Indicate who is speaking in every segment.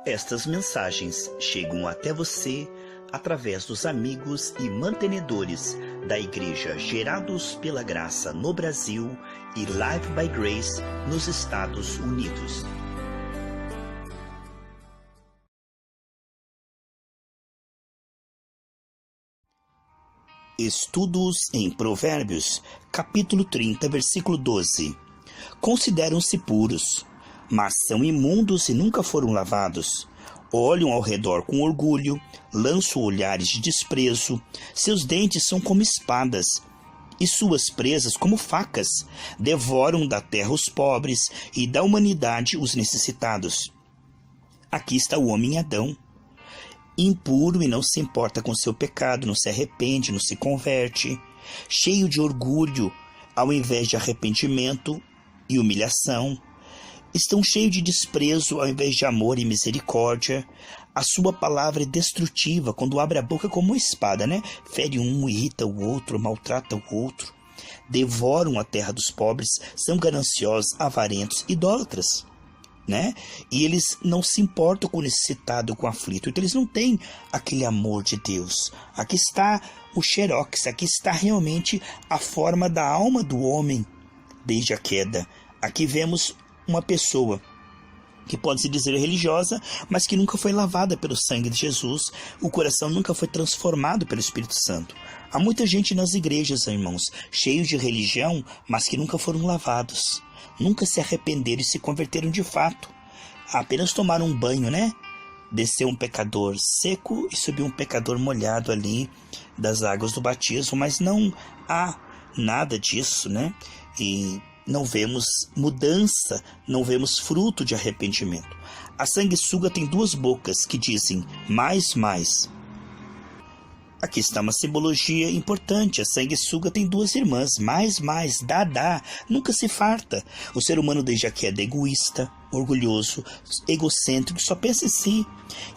Speaker 1: Estas mensagens chegam até você através dos amigos e mantenedores da Igreja Gerados pela Graça no Brasil e Live by Grace nos Estados Unidos. Estudos em Provérbios, capítulo 30, versículo 12. Consideram-se puros, mas são imundos e nunca foram lavados. Olham ao redor com orgulho, lançam olhares de desprezo. Seus dentes são como espadas, e suas presas como facas. Devoram da terra os pobres e da humanidade os necessitados. Aqui está o homem Adão, impuro e não se importa com seu pecado, não se arrepende, não se converte, cheio de orgulho ao invés de arrependimento e humilhação. Estão cheios de desprezo ao invés de amor e misericórdia. A sua palavra é destrutiva quando abre a boca como uma espada, né? Fere um, irrita o outro, maltrata o outro. Devoram a terra dos pobres, são gananciosos, avarentos, idólatras, né? E eles não se importam com o necessitado, com o aflito. Então eles não têm aquele amor de Deus. Aqui está o xerox, aqui está realmente a forma da alma do homem desde a queda. Aqui vemos uma pessoa que pode se dizer religiosa, mas que nunca foi lavada pelo sangue de Jesus. O coração nunca foi transformado pelo Espírito Santo. Há muita gente nas igrejas, irmãos, cheios de religião, mas que nunca foram lavados. Nunca se arrependeram e se converteram de fato. Apenas tomaram um banho, né? Desceu um pecador seco e subiu um pecador molhado ali das águas do batismo, mas não há nada disso, né? E não vemos mudança, não vemos fruto de arrependimento. A sanguessuga tem duas bocas que dizem mais, mais. Aqui está uma simbologia importante. A sanguessuga tem duas irmãs, mais, dá, dá, nunca se farta. O ser humano desde a queda é egoísta, orgulhoso, egocêntrico, só pensa em si.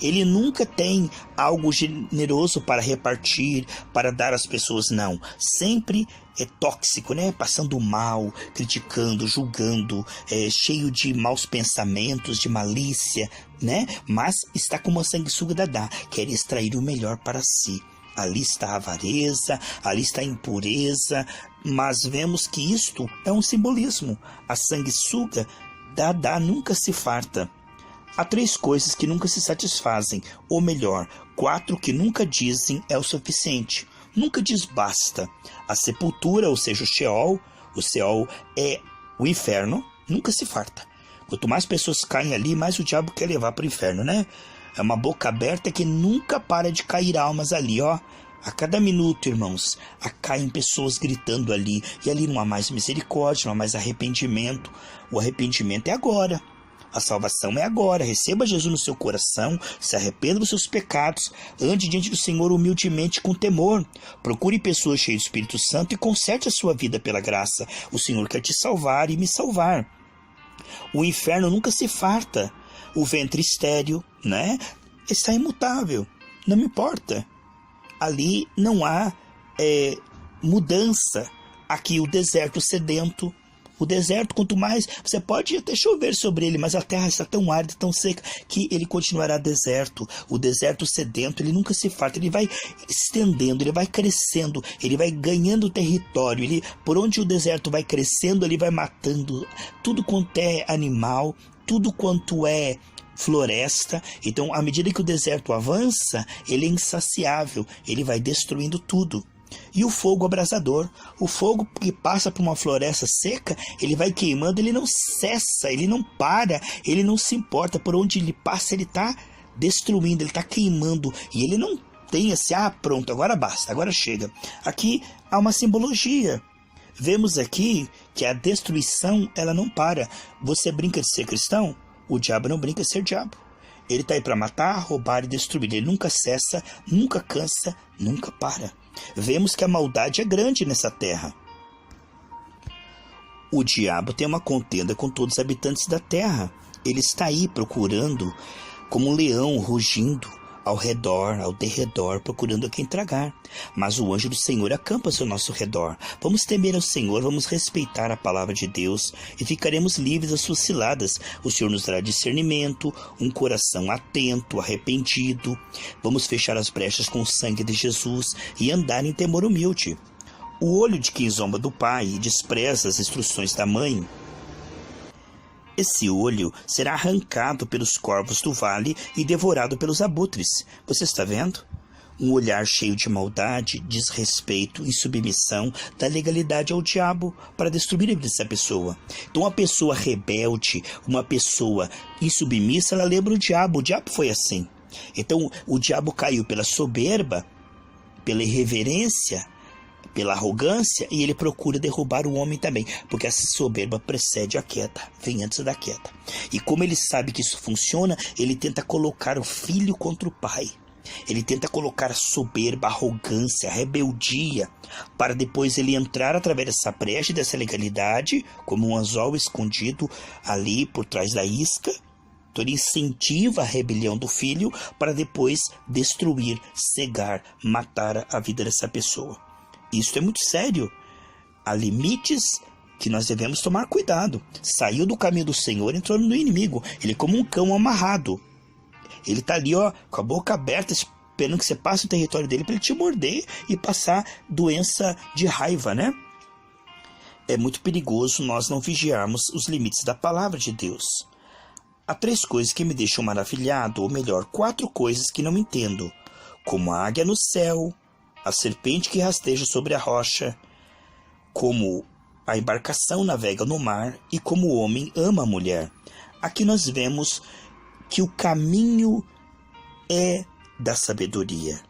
Speaker 1: Ele nunca tem algo generoso para repartir, para dar às pessoas, não. Sempre é tóxico, né? Passando mal, criticando, julgando, cheio de maus pensamentos, de malícia, né? Mas está como a sanguessuga Dadá, quer extrair o melhor para si. Ali está a avareza, ali está a impureza, mas vemos que isto é um simbolismo. A sanguessuga Dadá nunca se farta. Há 3 coisas que nunca se satisfazem, ou melhor, 4 que nunca dizem é o suficiente. Nunca diz basta. A sepultura, ou seja, o Sheol é o inferno, nunca se farta. Quanto mais pessoas caem ali, mais o diabo quer levar para o inferno, né? É uma boca aberta que nunca para de cair almas ali, ó. A cada minuto, irmãos, caem pessoas gritando ali. E ali não há mais misericórdia, não há mais arrependimento. O arrependimento é agora. A salvação é agora. Receba Jesus no seu coração, se arrependa dos seus pecados, ande diante do Senhor humildemente com temor. Procure pessoas cheias do Espírito Santo e conserte a sua vida pela graça. O Senhor quer te salvar e me salvar. O inferno nunca se farta. O ventre estéril, né? Está imutável. Não me importa. Ali não há mudança. Aqui o deserto sedento. O deserto, quanto mais, você pode até chover sobre ele, mas a terra está tão árida, tão seca, que ele continuará deserto. O deserto sedento, ele nunca se farta, ele vai estendendo, ele vai crescendo, ele vai ganhando território. Por onde o deserto vai crescendo, ele vai matando tudo quanto é animal, tudo quanto é floresta. Então, à medida que o deserto avança, ele é insaciável, ele vai destruindo tudo. E o fogo abrasador, o fogo que passa por uma floresta seca, ele vai queimando, ele não cessa, ele não para, ele não se importa. Por onde ele passa, ele está destruindo, ele está queimando. E ele não tem assim, pronto, agora basta, agora chega. Aqui há uma simbologia. Vemos aqui que a destruição, ela não para. Você brinca de ser cristão? O diabo não brinca de ser diabo. Ele está aí para matar, roubar e destruir. Ele nunca cessa, nunca cansa, nunca para. Vemos que a maldade é grande nessa terra. O diabo tem uma contenda com todos os habitantes da terra. Ele está aí procurando, como um leão rugindo, ao redor, ao derredor, procurando a quem tragar. Mas o anjo do Senhor acampa-se ao nosso redor. Vamos temer ao Senhor, vamos respeitar a palavra de Deus e ficaremos livres das suas ciladas. O Senhor nos dará discernimento, um coração atento, arrependido. Vamos fechar as brechas com o sangue de Jesus e andar em temor humilde. O olho de quem zomba do pai e despreza as instruções da mãe, esse olho será arrancado pelos corvos do vale e devorado pelos abutres. Você está vendo? Um olhar cheio de maldade, desrespeito, insubmissão, da legalidade ao diabo para destruir a vida dessa pessoa. Então, uma pessoa rebelde, uma pessoa insubmissa, ela lembra o diabo foi assim. Então, o diabo caiu pela soberba, pela irreverência, pela arrogância, e ele procura derrubar o homem também, porque a soberba precede a queda, vem antes da queda. E como ele sabe que isso funciona, ele tenta colocar o filho contra o pai. Ele tenta colocar a soberba, a arrogância, a rebeldia, para depois ele entrar através dessa brecha, dessa legalidade, como um anzol escondido ali por trás da isca. Então ele incentiva a rebelião do filho para depois destruir, cegar, matar a vida dessa pessoa. Isso é muito sério. Há limites que nós devemos tomar cuidado. Saiu do caminho do Senhor, entrou no inimigo. Ele é como um cão amarrado. Ele está ali, com a boca aberta, esperando que você passe o território dele para ele te morder e passar doença de raiva, né? É muito perigoso nós não vigiarmos os limites da palavra de Deus. Há 3 coisas que me deixam maravilhado, ou melhor, 4 coisas que não entendo. Como a águia no céu, a serpente que rasteja sobre a rocha, como a embarcação navega no mar e como o homem ama a mulher. Aqui nós vemos que o caminho é da sabedoria.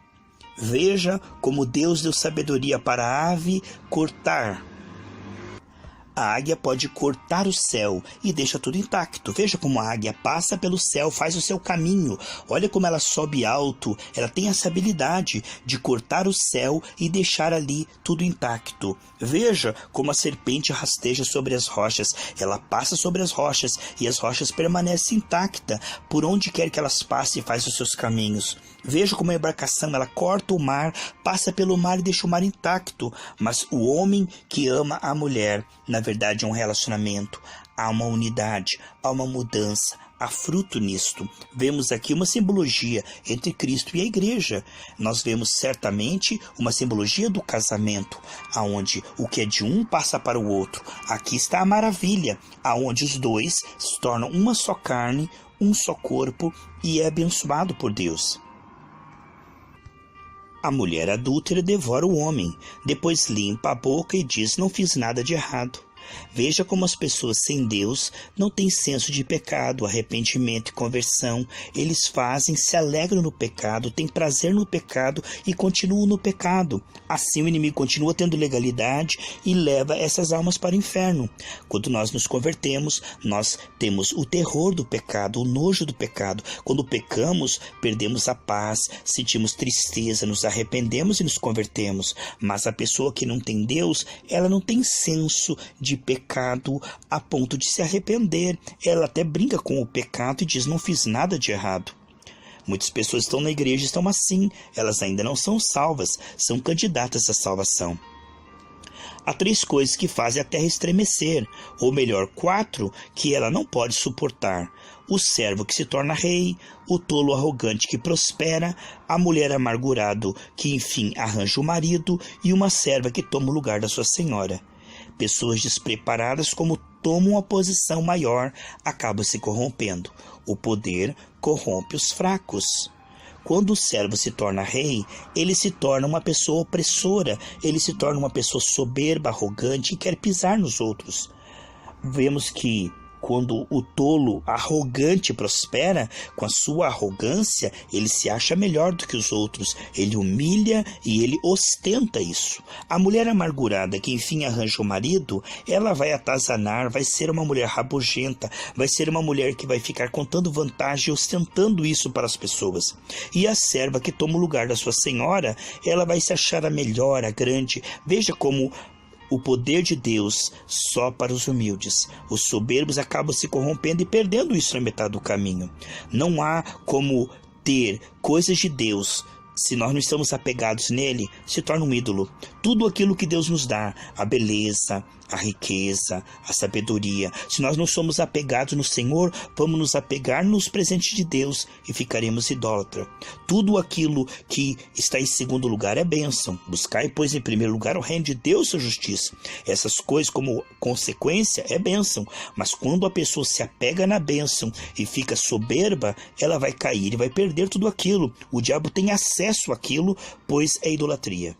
Speaker 1: Veja como Deus deu sabedoria para a ave cortar. A águia pode cortar o céu e deixa tudo intacto. Veja como a águia passa pelo céu, faz o seu caminho. Olha como ela sobe alto. Ela tem essa habilidade de cortar o céu e deixar ali tudo intacto. Veja como a serpente rasteja sobre as rochas. Ela passa sobre as rochas e as rochas permanecem intactas. Por onde quer que elas passem, faz os seus caminhos. Veja como a embarcação, ela corta o mar, passa pelo mar e deixa o mar intacto. Mas o homem que ama a mulher, na verdade é um relacionamento, há uma unidade, há uma mudança, há fruto nisto. Vemos aqui uma simbologia entre Cristo e a igreja. Nós vemos certamente uma simbologia do casamento, aonde o que é de um passa para o outro. Aqui está a maravilha, aonde os dois se tornam uma só carne, um só corpo e é abençoado por Deus. A mulher adúltera devora o homem, depois limpa a boca e diz: não fiz nada de errado. Veja como as pessoas sem Deus não têm senso de pecado, arrependimento e conversão. Eles fazem, se alegram no pecado, têm prazer no pecado e continuam no pecado. Assim o inimigo continua tendo legalidade e leva essas almas para o inferno. Quando nós nos convertemos, nós temos o terror do pecado, o nojo do pecado. Quando pecamos, perdemos a paz, sentimos tristeza, nos arrependemos e nos convertemos. Mas a pessoa que não tem Deus, ela não tem senso de pecado a ponto de se arrepender. Ela até brinca com o pecado e diz: não fiz nada de errado. Muitas pessoas estão na igreja e estão assim. Elas ainda não são salvas, são candidatas à salvação. Há 3 coisas que fazem a terra estremecer, ou melhor, 4 que ela não pode suportar: o servo que se torna rei, o tolo arrogante que prospera, a mulher amargurado que enfim arranja o marido e uma serva que toma o lugar da sua senhora. Pessoas despreparadas, como tomam uma posição maior, acabam se corrompendo. O poder corrompe os fracos. Quando o servo se torna rei, ele se torna uma pessoa opressora, ele se torna uma pessoa soberba, arrogante e quer pisar nos outros. Vemos que quando o tolo arrogante prospera, com a sua arrogância, ele se acha melhor do que os outros. Ele humilha e ele ostenta isso. A mulher amargurada que enfim arranja o marido, ela vai atazanar, vai ser uma mulher rabugenta, vai ser uma mulher que vai ficar contando vantagem e ostentando isso para as pessoas. E a serva que toma o lugar da sua senhora, ela vai se achar a melhor, a grande. Veja como o poder de Deus só para os humildes. Os soberbos acabam se corrompendo e perdendo isso na metade do caminho. Não há como ter coisas de Deus, se nós não estamos apegados nele, se torna um ídolo. Tudo aquilo que Deus nos dá, a beleza, a riqueza, a sabedoria, se nós não somos apegados no Senhor, vamos nos apegar nos presentes de Deus e ficaremos idólatras. Tudo aquilo que está em segundo lugar é bênção. Buscai, pois, em primeiro lugar o reino de Deus e sua justiça. Essas coisas, como consequência, é bênção. Mas quando a pessoa se apega na bênção e fica soberba, ela vai cair e vai perder tudo aquilo. O diabo tem acesso àquilo, pois é idolatria.